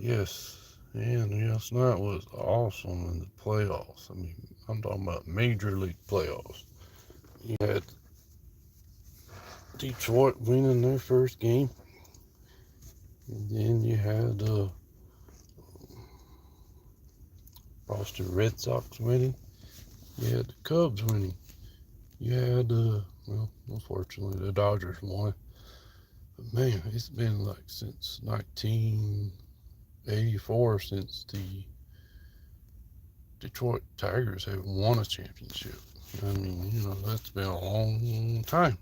Yes, and last night was awesome in the playoffs. I mean, I'm talking about Major League playoffs. You had Detroit winning their first game, and then you had Boston Red Sox winning. You had the Cubs winning. You had, well, unfortunately, the Dodgers won. But man, it's been like since 1984 since the Detroit Tigers have won a championship. I mean, that's been a long time.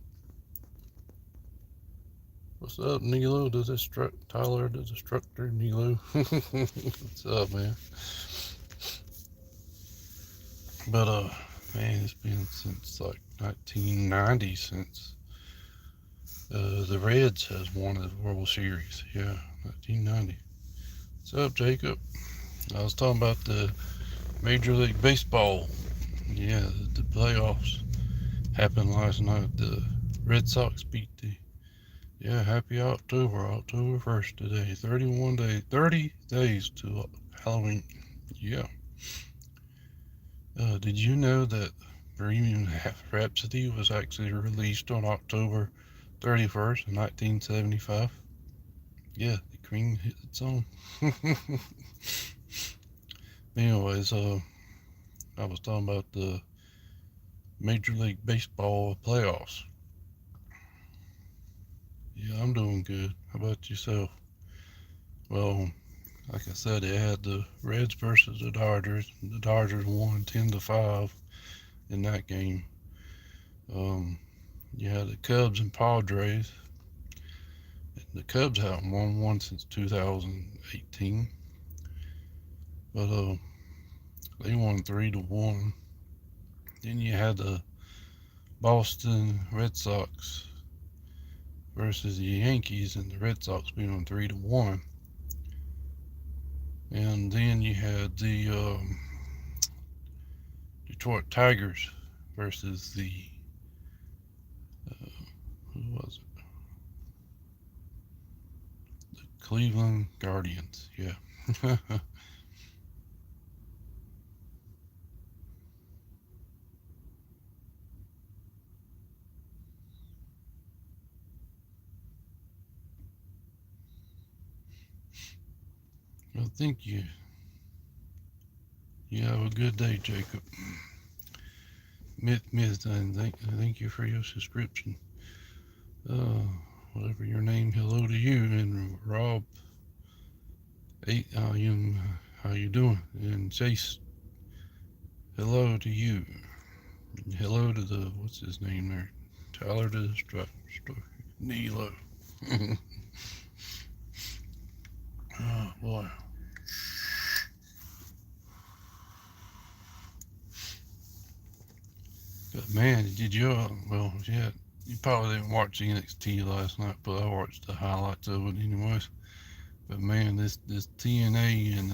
What's up, Nilo? Tyler the Destructor, Nilo? What's up, man? But man, it's been since like 1990 since the Reds has won the World Series. Yeah, 1990. What's up, Jacob? I was talking about the Major League Baseball. Yeah, the playoffs happened last night. The Red Sox beat the. Yeah, happy October 1st today. 31 days, 30 days to Halloween. Yeah. Did you know that Bohemian Rhapsody was actually released on October 31st, 1975? Yeah, the Queen hit its song. Anyways, I was talking about the Major League Baseball playoffs. Yeah, I'm doing good. How about yourself? Well, like I said, they had the Reds versus the Dodgers. The Dodgers won 10-5 in that game. Um, you had the Cubs and Padres. The Cubs haven't won one since 2018, but they won 3-1. Then you had the Boston Red Sox versus the Yankees, and the Red Sox beat them 3-1. And then you had the Detroit Tigers versus the who was it? Cleveland Guardians. Yeah. Well, thank you. You have a good day, Jacob. Miss, thank you for your subscription. Uh, Whatever your name, hello to you. And Rob, eight, how you doing? And Chase, hello to you. And hello to the what's his name there, Tyler the Nilo. Oh boy. But man, did you? Well, yeah, you probably didn't watch NXT last night, but I watched the highlights of it anyways. But man, this TNA and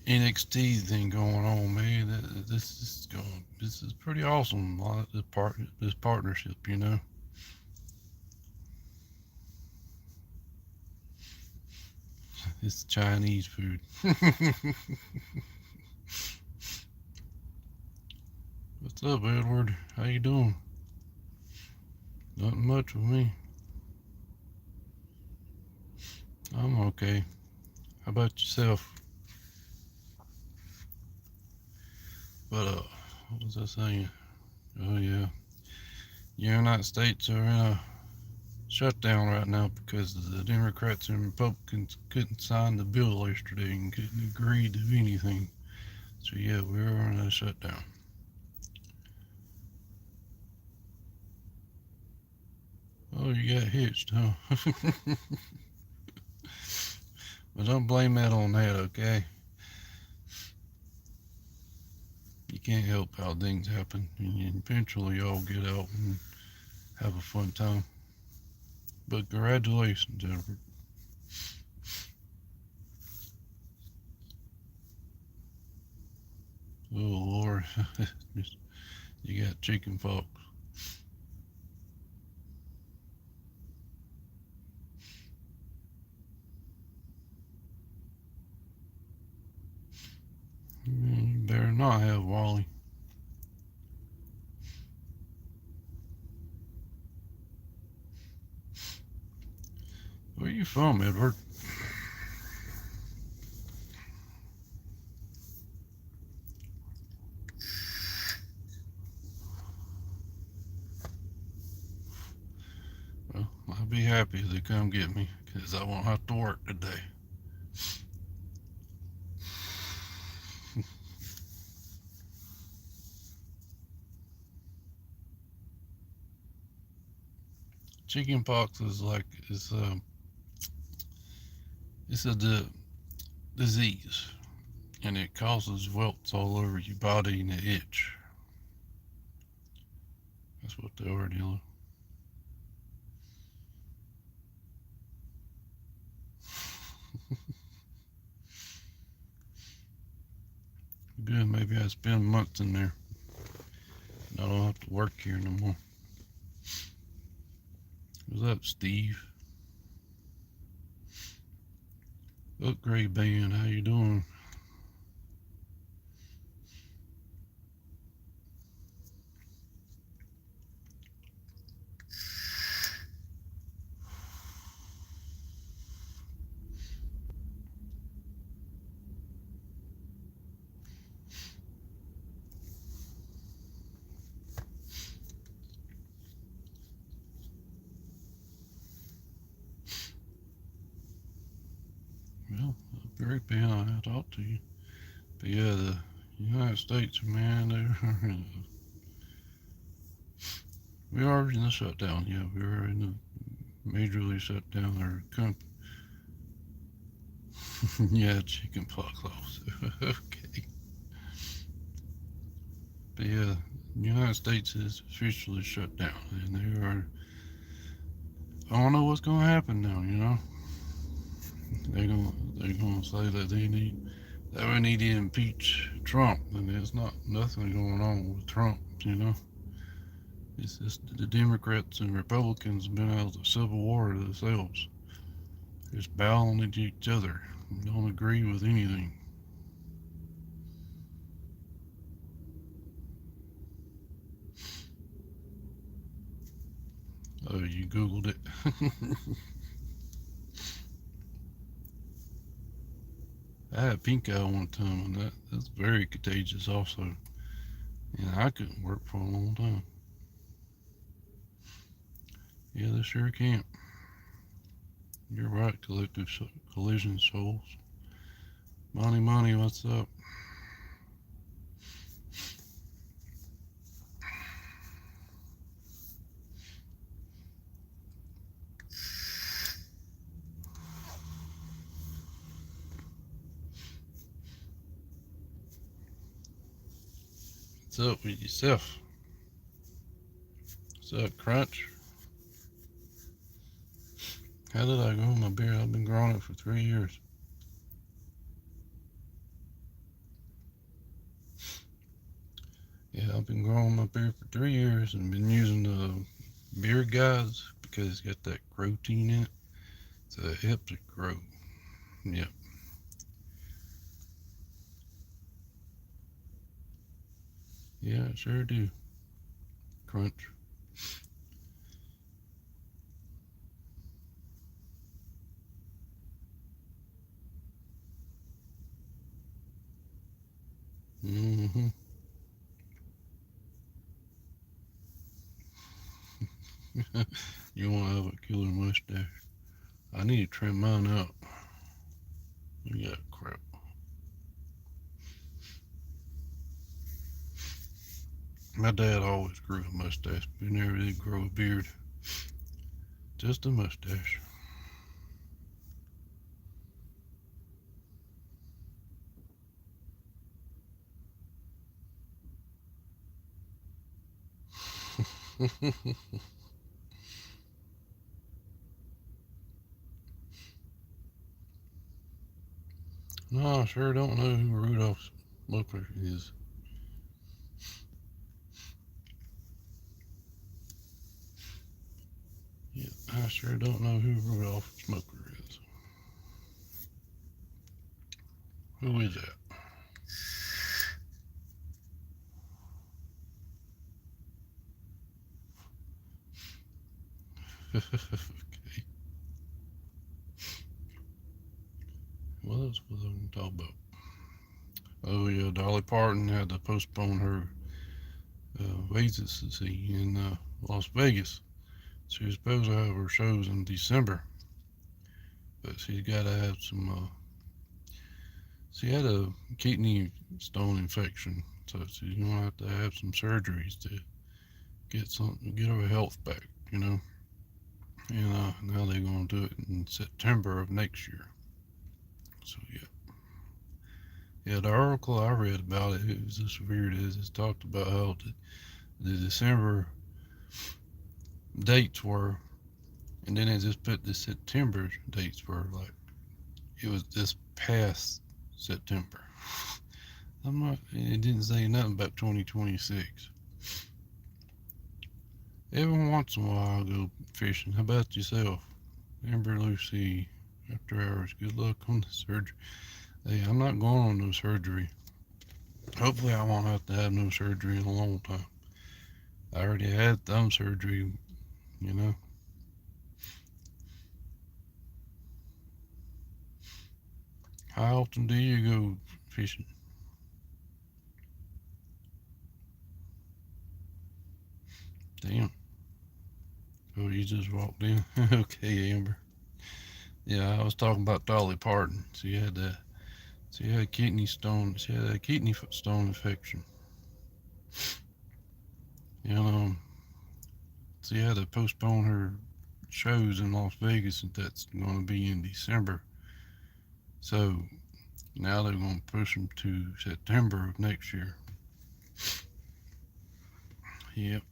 NXT thing going on, man. This is pretty awesome. A lot of this partnership. It's Chinese food. What's up, Edward? How you doing? Nothing much with me. I'm okay. How about yourself? But what was I saying? Oh yeah, the United States are in a shutdown right now because the Democrats and Republicans couldn't sign the bill yesterday and couldn't agree to anything. So yeah, we're in a shutdown. Oh, you got hitched, huh? But don't blame that on that, okay? You can't help how things happen, and eventually y'all get out and have a fun time. But congratulations, Edward. Oh Lord, you got chicken pox. not have Wally. Where you from, Edward? Well, I'll be happy if they come get me, because I won't have to work today. Chicken pox is like it's a disease, and it causes welts all over your body and it itch. That's what they are, dealer. Good, maybe I spend months in there. And I don't have to work here no more. What's up, Steve? Upgrade band, how you doing? Well, upgrade band, I'll talk to you. But yeah, the United States, man, we are in the shutdown. Yeah, we are in the majorly shut down our country. Yeah, chicken pox also. Okay. But yeah, the United States is officially shut down, and they are. I don't know what's gonna happen now. You know, they're gonna say that we need to impeach Trump, and there's not nothing going on with Trump. You know, it's just the Democrats and Republicans have been out of the Civil War themselves, just bowing at each other, don't agree with anything. Oh, you Googled it. I had pink eye one time, and that's very contagious also. And I couldn't work for a long time. Yeah, they sure can't. You're right, collective collision souls. Money, what's up? What's up with yourself? What's up, Crunch? How did I grow my beard? I've been growing it for 3 years. Yeah, I've been growing my beard for 3 years and been using the beard guides because it's got that protein in it, so it helps it grow. Yep. Yeah, I sure do. Crunch. Mm-hmm. You want to have a killer mustache? I need to trim mine out. Yeah, crap. My dad always grew a mustache, but he never did grow a beard. Just a mustache. No, I sure don't know who Rudolph Smucker is. Yeah, I sure don't know who Rudolph Smucker is. Who is that? what else was I going to talk about? Oh yeah, Dolly Parton had to postpone her residency in Las Vegas. She was supposed to have her shows in December, but she's got to have some. She had a kidney stone infection, so she's gonna have to have some surgeries to get her health back. You know, and now they're gonna do it in September of next year. So yeah. The article I read about it, it was just weird. It talked about how the December dates were, and then it just put the September dates were like it was this past September. I'm not. It didn't say nothing about 2026. Every once in a while, I go fishing. How about yourself, Amber Lucy? After hours. Good luck on the surgery. Hey, I'm not going on no surgery. Hopefully, I won't have to have no surgery in a long time. I already had thumb surgery. You know. How often do you go fishing? Damn. Oh, you just walked in. Okay, Amber. Yeah, I was talking about Dolly Parton. She had that. She had a kidney stone. She had a kidney stone infection. You know, she had to postpone her shows in Las Vegas, and that's going to be in December. So now they're going to push them to September of next year. Yep.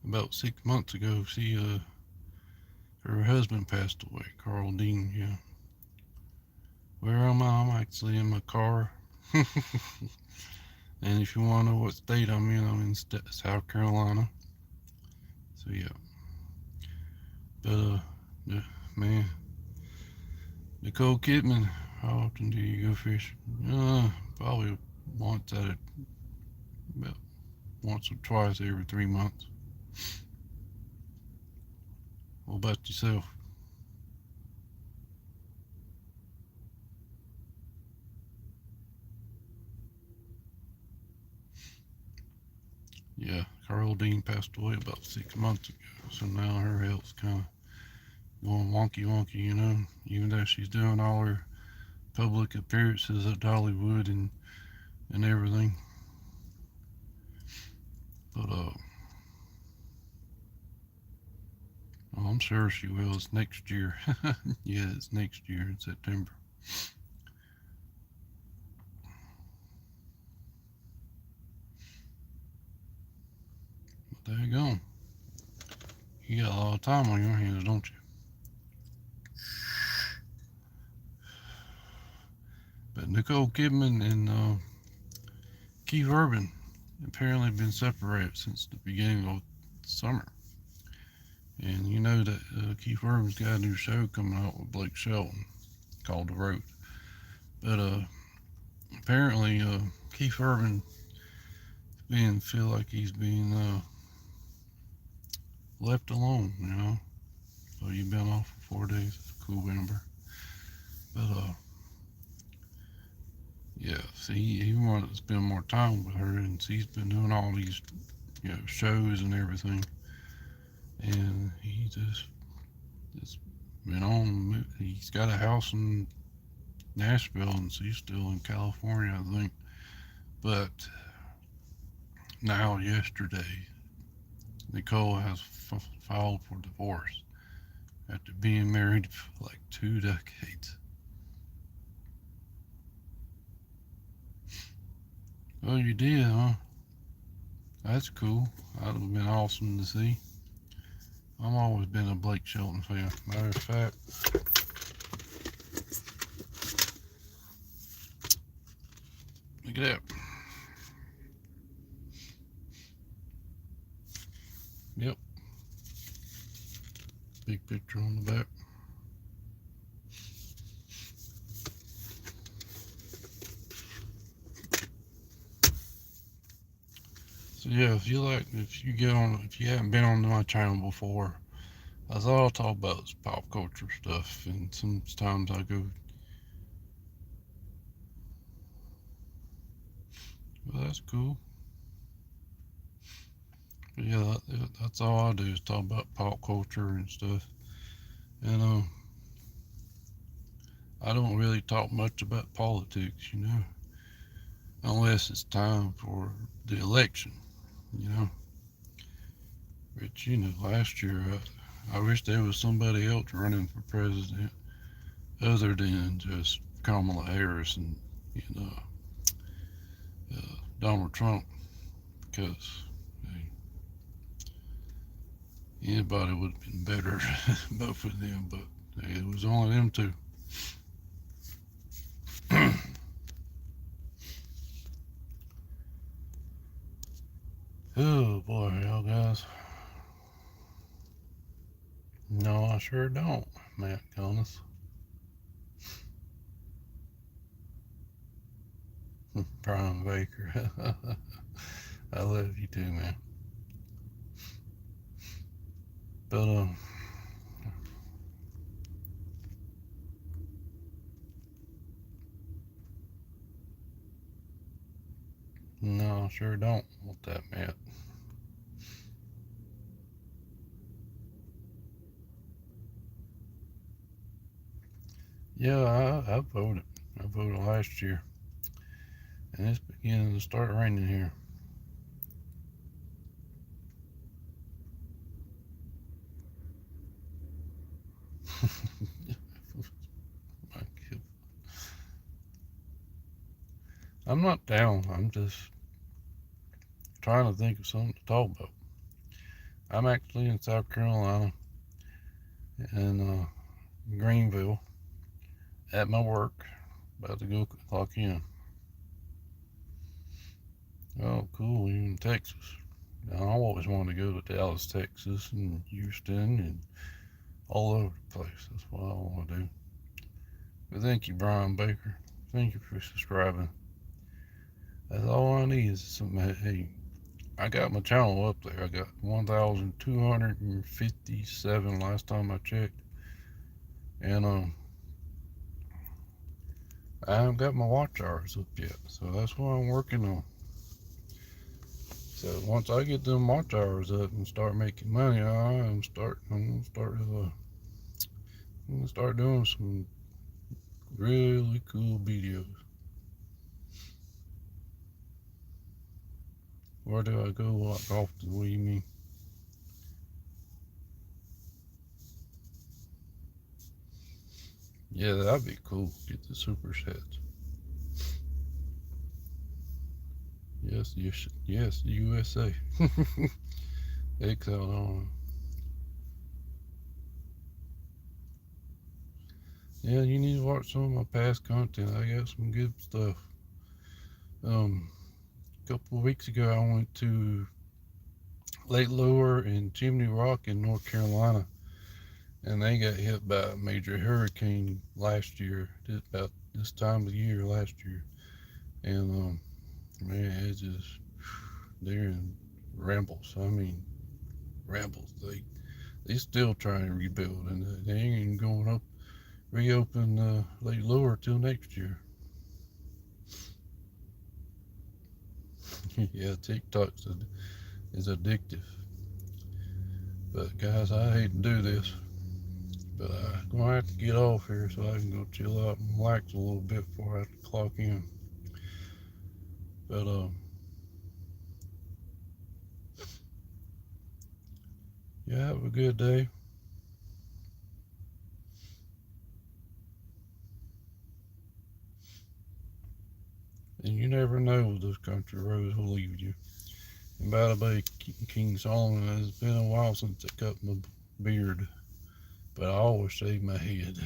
About 6 months ago, her husband passed away, Carl Dean. Yeah. Where am I? I'm actually in my car. And if you want to know what state I'm in South Carolina. So yeah. But yeah, man, Nicole Kidman. How often do you go fishing? Probably once at a, about once or twice every 3 months. What about yourself? Yeah, Carol Dean passed away about 6 months ago, so now her health's kind of going wonky wonky, you know. Even though she's doing all her public appearances at Hollywood and everything, but well, I'm sure she will. It's next year. Yeah, it's next year in September. But there you go. You got a lot of time on your hands, don't you? But Nicole Kidman and Keith Urban apparently been separated since the beginning of summer. And you know that Keith Urban's got a new show coming out with Blake Shelton called The Road. But apparently Keith Urban being feel like he's being left alone, you know. So you've been off for 4 days. Cool, Amber. But yeah, see, he wanted to spend more time with her, and she's been doing all these, shows and everything, and he just been on. He's got a house in Nashville, and she's still in California, I think. But now, yesterday, Nicole has filed for divorce after being married for like 2 decades. Oh, you did, huh? That's cool. That'd have been awesome to see. I've always been a Blake Shelton fan. Matter of fact, look at that. Yep, big picture on the back. So yeah, if you haven't been on my channel before, That's all I talk about is pop culture stuff, and sometimes I go, well, that's cool. But yeah, that's all I do is talk about pop culture and stuff. And I don't really talk much about politics, unless it's time for the election, you know. But last year I wish there was somebody else running for president other than just Kamala Harris and you know Donald Trump, because hey, anybody would have been better than both of them. But hey, it was only them two. Oh boy, y'all guys. No, I sure don't, Matt Jonas. Brian Baker. I love you too, man. But no, I sure don't want that, Matt. Yeah, I voted. I voted last year, and it's beginning to start raining here. I'm not down. I'm just trying to think of something to talk about. I'm actually in South Carolina, in Greenville, at my work, about to go clock in. Oh, cool. You're in Texas. Now, I always wanted to go to Dallas, Texas, and Houston, and all over the place. That's what I want to do. But thank you, Brian Baker. Thank you for subscribing. That's all I need is some. Hey, I got my channel up there. I got 1,257 last time I checked, and I haven't got my watch hours up yet. So that's what I'm working on. So once I get them watch hours up and start making money, I'm gonna start doing some really cool videos. Where do I go like often? What do you mean? Yeah, that'd be cool. Get the super sets. Yes, yes, USA. Excel on. Yeah, you need to watch some of my past content. I got some good stuff. A couple of weeks ago, I went to Lake Lower and Chimney Rock in North Carolina, and they got hit by a major hurricane last year, about this time of the year last year. And man, it's just they're in rambles. I mean, rambles. They still trying to rebuild, and they ain't even going up reopen Lake Lower till next year. Yeah, is addictive. But guys, I hate to do this, but I'm gonna have to get off here so I can go chill out and relax a little bit before I have to clock in. But yeah, have a good day. And you never know those country roads will leave you. And by the way, King Solomon, it's been a while since I cut my beard, but I always shave my head.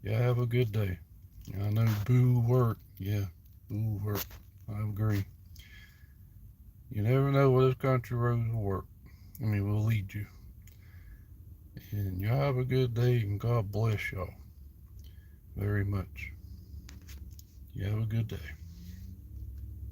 Yeah, have a good day. I know boo work. Yeah, boo work. I agree. You never know where this country roads will work. Will lead you. And y'all have a good day, and God bless y'all very much. You have a good day.